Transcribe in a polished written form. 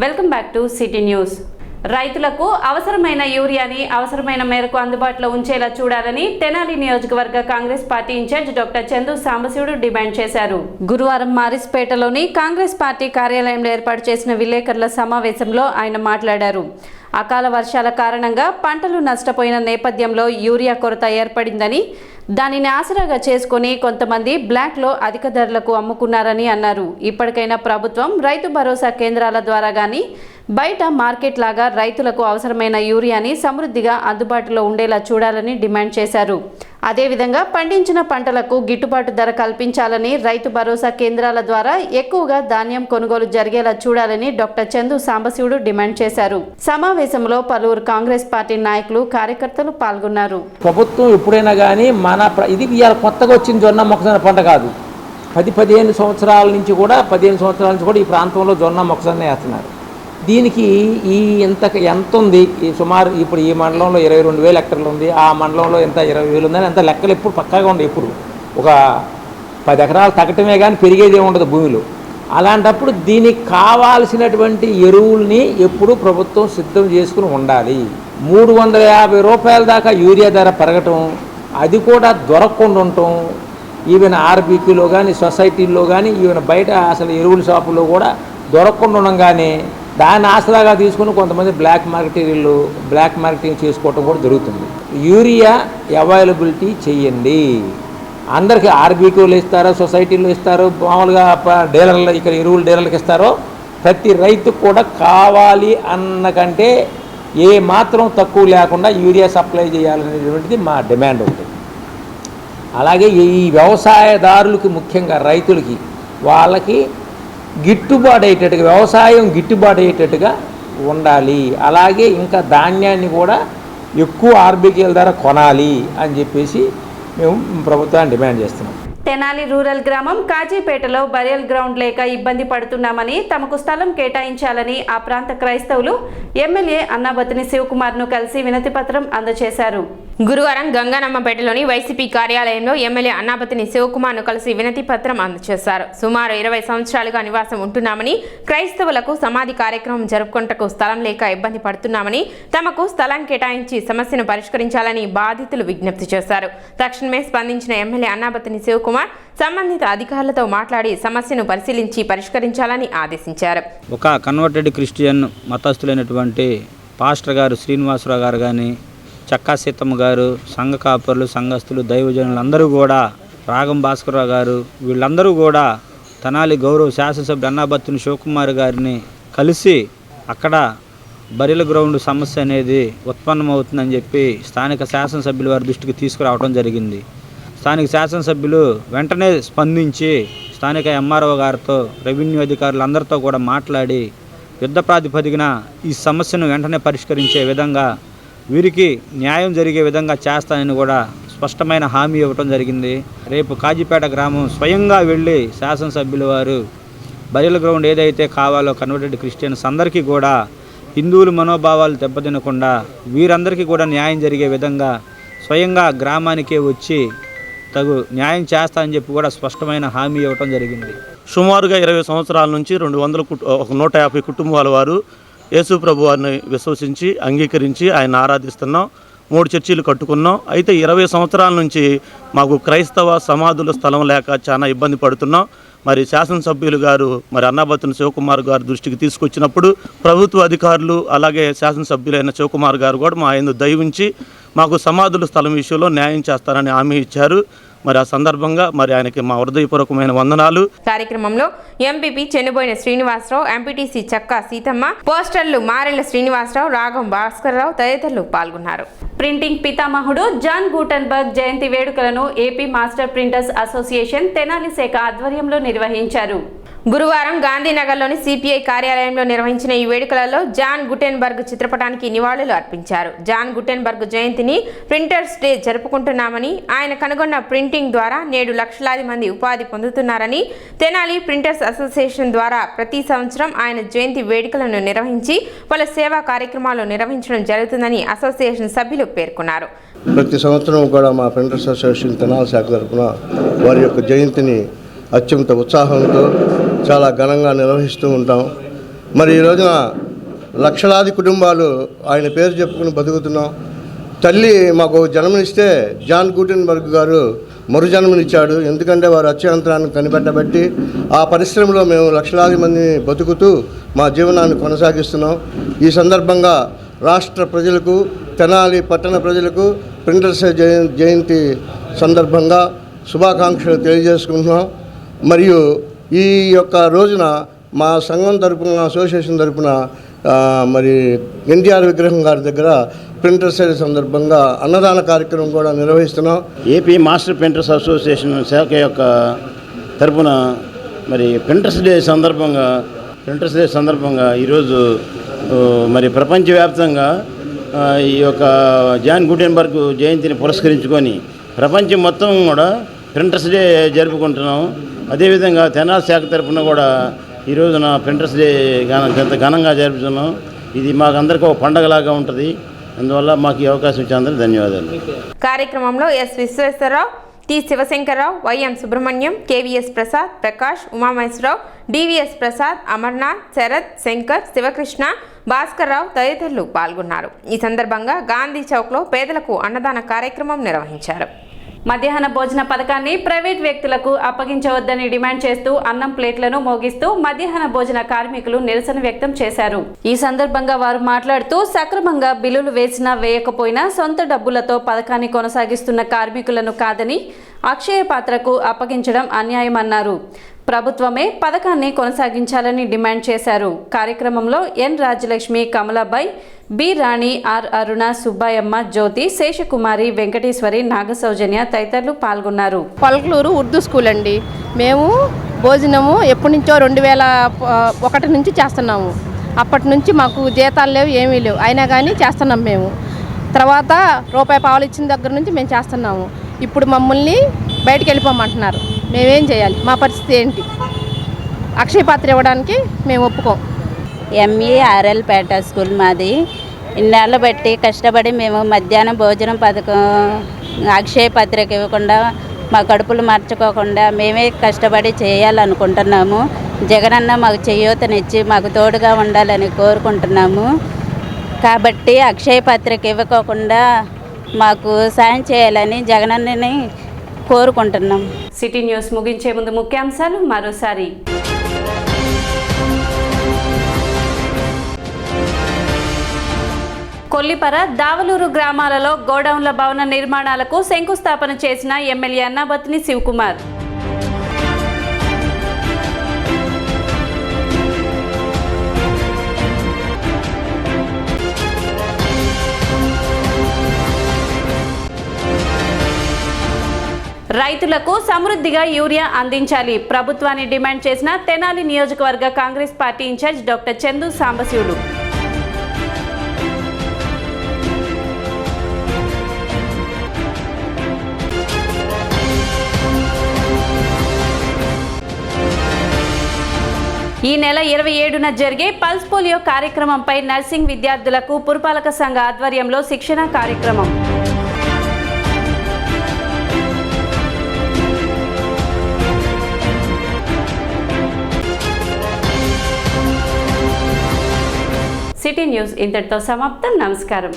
Welcome back to city news. రైతులకు అవసరమైన యూరియాని అవసరమైన మేరకు అందుబాటులో ఉంచేలా చూడాలని తెనాలి నియోజకవర్గ Congress party in charge doctor Chandu Sambasivudu demand చేశారు. గురువారం మారిస్పేటలోని కాంగ్రెస్ పార్టీ కార్యాలయంలో ఏర్పాటు చేసిన విలేకరుల సమావేశంలో ఆయన మాట్లాడారు. అకాల వర్షాల కారణంగా పంటలు నష్టపోయిన నేపథ్యంలో యూరియా కొరత ఏర్పడిందని, దానిని ఆసరాగా చేసుకుని కొంతమంది బ్లాక్లో అధిక ధరలకు అమ్ముకున్నారని అన్నారు. ఇప్పటికైనా ప్రభుత్వం రైతు భరోసా కేంద్రాల ద్వారా కానీ బయట మార్కెట్ లాగా రైతులకు అవసరమైన యూరియాని సమృద్ధిగా అందుబాటులో ఉండేలా చూడాలని డిమాండ్ చేశారు. అదేవిధంగా పండించిన పంటలకు గిట్టుబాటు ధర కల్పించాలని, రైతు భరోసా కేంద్రాల ద్వారా ఎక్కువగా ధాన్యం కొనుగోలు జరిగేలా చూడాలని డాక్టర్ చందు సాంబశివుడు డిమాండ్ చేశారు. సమావేశంలో పలువురు కాంగ్రెస్ పార్టీ నాయకులు, కార్యకర్తలు పాల్గొన్నారు. ప్రభుత్వం ఎప్పుడైనా కానీ ఇది ఇవాళ కొత్తగా వచ్చిన జొన్న మొక్కజొన్న పంట కాదు. 10-15 సంవత్సరాల నుంచి కూడా ఈ ప్రాంతంలో జొన్న మొక్కజొన్న వేస్తున్నారు. దీనికి ఎంత ఉంది, సుమారు ఇప్పుడు ఈ మండలంలో 22,000 హెక్టర్లు ఉంది, ఆ మండలంలో ఎంత 20,000 ఉందని ఎంత లెక్కలు ఎప్పుడు పక్కాగా ఉండే. ఎప్పుడు ఒక 10 ఎకరాలు తగ్గటమే కానీ పెరిగేది ఉండదు భూమిలో. అలాంటప్పుడు దీనికి కావాల్సినటువంటి ఎరువుల్ని ఎప్పుడు ప్రభుత్వం సిద్ధం చేసుకుని ఉండాలి. 350 రూపాయల దాకా యూరియా ధర పెరగటం, అది కూడా దొరకకుండా ఉండటం, ఈవెన్ ఆర్బీపీలో కానీ సొసైటీల్లో కానీ ఈవెన్ బయట అసలు ఎరువుల షాపుల్లో కూడా దొరకకుండా ఉండగానే దాన్ని ఆసరాగా తీసుకుని కొంతమంది బ్లాక్ మార్కెటింగ్ చేసుకోవటం కూడా జరుగుతుంది. యూరియా అవైలబిలిటీ చేయండి. అందరికీ ఆర్బీక్యూలు ఇస్తారో, సొసైటీలో ఇస్తారో, మామూలుగా డీలర్లు ఇక్కడ ఎరువుల డీలర్లకు ఇస్తారో, ప్రతి రైతుకు కూడా కావాలి అన్న కంటే ఏ మాత్రం తక్కువ లేకుండా యూరియా సప్లై చేయాలనేటువంటిది మా డిమాండ్ ఉంటుంది. అలాగే ఈ వ్యవసాయదారులకి, ముఖ్యంగా రైతులకి, వాళ్ళకి గిట్టుబాటు అయ్యేటట్టుగా, వ్యవసాయం గిట్టుబాటు అయ్యేటట్టుగా ఉండాలి. అలాగే ఇంకా ధాన్యాన్ని కూడా ఎక్కువ ఆర్బీకేల ధర కొనాలి అని చెప్పేసి మేము ప్రభుత్వాన్ని డిమాండ్ చేస్తున్నాం. తెనాలి రూరల్ గ్రామం కాజీపేటలో బరియల్ గ్రౌండ్ లేక ఇబ్బంది పడుతున్నామని, తమకు స్థలం కేటాయించాలని ఆ ప్రాంత క్రైస్తవులు ఎమ్మెల్యే అన్నాబతిని శివకుమార్ను కలిసి వినతి పత్రం అందజేశారు. గురువారం గంగానమ్మపేటలోని వైసీపీ కార్యాలయంలో ఎమ్మెల్యే అన్నాబతిని శివకుమార్ను కలిసి వినతి పత్రం అందజేశారు. సుమారు 20 సంవత్సరాలుగా నివాసం ఉంటున్నామని, క్రైస్తవులకు సమాధి కార్యక్రమం జరుపుకుంటకు స్థలం లేక ఇబ్బంది పడుతున్నామని, తమకు స్థలం కేటాయించి సమస్యను పరిష్కరించాలని బాధితులు విజ్ఞప్తి చేశారు. తక్షణమే స్పందించిన ఎమ్మెల్యే అన్నాబతిని శివకుమార్ సంబంధిత అధికారులతో మాట్లాడి సమస్యను పరిశీలించి పరిష్కరించాలని ఆదేశించారు. ఒక కన్వర్టెడ్ క్రిస్టియన్ మతస్థులైనటువంటి పాస్టర్ గారు శ్రీనివాసరావు గారు కానీ, చక్కా సీతమ్మ గారు, సంఘ కాపరులు, సంఘస్థులు, దైవజనులు అందరూ కూడా, రాగం భాస్కరరావు గారు, వీళ్ళందరూ కూడా తెనాలి గౌరవ శాసనసభ్యుడు అన్నాబత్తుని శివకుమార్ గారిని కలిసి అక్కడ బరిల గ్రౌండ్ సమస్య అనేది ఉత్పన్నమవుతుందని చెప్పి స్థానిక శాసనసభ్యుల వారి దృష్టికి తీసుకురావడం జరిగింది. స్థానిక శాసనసభ్యులు వెంటనే స్పందించి స్థానిక ఎంఆర్ఓ గారితో, రెవెన్యూ అధికారులు అందరితో కూడా మాట్లాడి యుద్ధ ప్రాతిపదికన ఈ సమస్యను వెంటనే పరిష్కరించే విధంగా, వీరికి న్యాయం జరిగే విధంగా చేస్తానని కూడా స్పష్టమైన హామీ ఇవ్వటం జరిగింది. రేపు కాజీపేట గ్రామం స్వయంగా వెళ్ళి శాసనసభ్యుల వారు బరియల్ గ్రౌండ్ ఏదైతే కావాలో కన్వర్టెడ్ క్రిస్టియన్స్ అందరికీ కూడా హిందువుల మనోభావాలు దెబ్బతినకుండా వీరందరికీ కూడా న్యాయం జరిగే విధంగా స్వయంగా గ్రామానికే వచ్చి తగు న్యాయం చేస్తానని చెప్పి కూడా స్పష్టమైన హామీ ఇవ్వటం జరిగింది. సుమారుగా 20 సంవత్సరాల నుంచి 150 కుటుంబాల వారు యేసు ప్రభు వారిని విశ్వసించి అంగీకరించి ఆయన ఆరాధిస్తున్నాం. 3 చర్చీలు కట్టుకున్నాం. అయితే 20 సంవత్సరాల నుంచి మాకు క్రైస్తవ సమాధుల స్థలం లేక చాలా ఇబ్బంది పడుతున్నాం. మరి శాసనసభ్యులు గారు అన్నాబత్తుని శివకుమార్ గారు దృష్టికి తీసుకొచ్చినప్పుడు ప్రభుత్వ అధికారులు అలాగే శాసనసభ్యులైన శివకుమార్ గారు కూడా మా ఆయన దయవించి మాకు సమాధుల స్థలం విషయంలో న్యాయం చేస్తారని హామీ ఇచ్చారు. ఆ సందర్భంగా ఆయనకి మా హృదయపూర్వకమైన వందనాలు. కార్యక్రమంలో ఎంపీపీ చెన్నుబోయిన శ్రీనివాసరావు, ఎంపీటీసీ చక్కా సీతమ్మ, పోస్టర్లు మారెళ్ల శ్రీనివాసరావు, రాగం భాస్కర్రావు తదితరులు పాల్గొన్నారు. ప్రింటింగ్ పితామహుడు జాన్ గూటన్బర్గ్ జయంతి వేడుకలను AP master printers association Tenali శాఖ ఆధ్వర్యంలో నిర్వహించారు. గురువారం గాంధీనగర్లోని సిపిఐ కార్యాలయంలో నిర్వహించిన ఈ వేడుకలలో జాన్ గుటెన్బర్గ్ చిత్రపటానికి నివాళులు అర్పించారు. జాన్ గుటెన్బర్గ్ జయంతిని ప్రింటర్స్ డే జరుపుకుంటున్నామని, ఆయన కనుగొన్న ప్రింటింగ్ ద్వారా నేడు లక్షలాది మంది ఉపాధి పొందుతున్నారని, తెనాలి ప్రింటర్స్ అసోసియేషన్ ద్వారా ప్రతి సంవత్సరం ఆయన జయంతి వేడుకలను నిర్వహించి పలు సేవా కార్యక్రమాలు నిర్వహించడం జరుగుతుందని అసోసియేషన్ సభ్యులు పేర్కొన్నారు. ప్రతి సంవత్సరం కూడా మా ప్రింటర్స్ అసోసియేషన్ తెనాలి శాఖ తరపున వారి యొక్క జయంతిని అత్యంత ఉత్సాహంతో చాలా ఘనంగా నిర్వహిస్తూ ఉంటాం. మరి ఈ రోజున లక్షలాది కుటుంబాలు ఆయన పేరు చెప్పుకుని బతుకుతున్నాం. తల్లి మాకు జన్మనిస్తే జాన్ గూటెన్బర్గ్ గారు మరుజన్మనిచ్చాడు. ఎందుకంటే వారు అత్యంతరాన్ని కనిపెట్టబట్టి ఆ పరిశ్రమలో మేము లక్షలాది మంది బతుకుతూ మా జీవనాన్ని కొనసాగిస్తున్నాం. ఈ సందర్భంగా రాష్ట్ర ప్రజలకు, తెనాలి పట్టణ ప్రజలకు ప్రింటర్స్ జయంతి సందర్భంగా శుభాకాంక్షలు తెలియజేసుకుంటున్నాం. మరియు ఈ యొక్క రోజున మా సంఘం తరపున, అసోసియేషన్ తరపున మరి ఎన్టీఆర్ విగ్రహం గారి దగ్గర ప్రింటర్స్ డే సందర్భంగా అన్నదాన కార్యక్రమం కూడా నిర్వహిస్తున్నాం. ఏపీ మాస్టర్ ప్రింటర్స్ అసోసియేషన్ శాఖ యొక్క తరపున మరి ప్రింటర్స్ డే సందర్భంగా ఈరోజు మరి ప్రపంచవ్యాప్తంగా ఈ యొక్క జాన్ గూటెన్బర్గ్ జయంతిని పురస్కరించుకొని ప్రపంచం మొత్తం కూడా ప్రింటర్స్ డే జరుపుకుంటున్నాం. అదేవిధంగా తెనాలి శాఖ తరపున కూడా ఈ రోజున ప్రింటర్స్ డే ఎంత ఘనంగా జరుపుతున్నాం. ఇది మాకందరికీ ఒక పండగలాగా ఉంటుంది. అందువల్ల మాకు ఈ అవకాశం ఇచ్చినందుకు ధన్యవాదాలు. కార్యక్రమంలో S Visweswararao, T Sivasankarrao, YM Subrahmanyam, KVS Prasad, Prakash, Umamaheswararao, DVS Prasad, Amarnath, Sarath, Shankar, Sivakrishna, Bhaskararao తదితరులు పాల్గొన్నారు. ఈ సందర్భంగా గాంధీ చౌక్లో పేదలకు అన్నదాన కార్యక్రమం నిర్వహించారు. మధ్యాహ్న భోజన పథకాన్ని ప్రైవేట్ వ్యక్తులకు అప్పగించవద్దని డిమాండ్ చేస్తూ అన్నం ప్లేట్లను మోగిస్తూ మధ్యాహ్న భోజన కార్మికులు నిరసన వ్యక్తం చేశారు. ఈ సందర్భంగా వారు మాట్లాడుతూ సక్రమంగా బిల్లులు వేసినా వేయకపోయినా సొంత డబ్బులతో పథకాన్ని కొనసాగిస్తున్న కార్మికులను కాదని అక్షయ పాత్రకు అప్పగించడం అన్యాయమన్నారు. ప్రభుత్వమే పథకాన్ని కొనసాగించాలని డిమాండ్ చేశారు. కార్యక్రమంలో ఎన్ Rajyalakshmi, Kamalabai, B Rani, are అరుణ, సుబ్బాయమ్మ, జ్యోతి, శేషకుమారి, వెంకటేశ్వరి, నాగసౌజన్య తదితరులు పాల్గొన్నారు. పల్కలూరు ఉర్దూ స్కూల్ అండి. మేము భోజనము ఎప్పటి నుంచో 2001 నుంచి చేస్తున్నాము. అప్పటి నుంచి మాకు జీతాలు లేవు, ఏమీ లేవు, అయినా కానీ చేస్తున్నాం మేము. తర్వాత రూపాయి పావులు ఇచ్చిన దగ్గర నుంచి మేము చేస్తున్నాము. ఇప్పుడు మమ్మల్ని బయటికి వెళ్ళిపోమంటున్నారు. మేమేం చేయాలి? మా పరిస్థితి ఏంటి? అక్షయ పాత్ర ఇవ్వడానికి మేము ఒప్పుకోం. ఎంఈఆర్ఎల్ పేట స్కూల్ మాది. ఇన్నేళ్ళు బట్టి కష్టపడి మేము మధ్యాహ్నం భోజనం పథకం అక్షయ పత్రిక ఇవ్వకుండా మా కడుపులు మార్చుకోకుండా మేమే కష్టపడి చేయాలనుకుంటున్నాము. జగనన్న మాకు చేయూతనిచ్చి మాకు తోడుగా ఉండాలని కోరుకుంటున్నాము. కాబట్టి అక్షయ పత్రిక ఇవ్వకోకుండా మాకు సాయం చేయాలని జగనన్నని కోరుకుంటున్నాం. సిటీ న్యూస్ ముగించే ముందు ముఖ్యాంశాలు మరోసారి. కొల్లిపర, దావలూరు గ్రామాలలో గోడౌన్ల భవన నిర్మాణాలకు శంకుస్థాపన చేసిన ఎమ్మెల్యే అన్నాబత్ని శివకుమార్. రైతులకు సమృద్ధిగా యూరియా అందించాలి, ప్రభుత్వాన్ని డిమాండ్ చేసిన తెనాలి నియోజకవర్గ Congress party in charge doctor Chandu Sambasivudu. ఈ నెల 27న జరిగే పల్స్ పోలియో కార్యక్రమంపై నర్సింగ్ విద్యార్థులకు పురపాలక సంఘ ఆధ్వర్యంలో శిక్షణ కార్యక్రమం. సిటీ న్యూస్ ఇంతటితో సమాప్తం. నమస్కారం.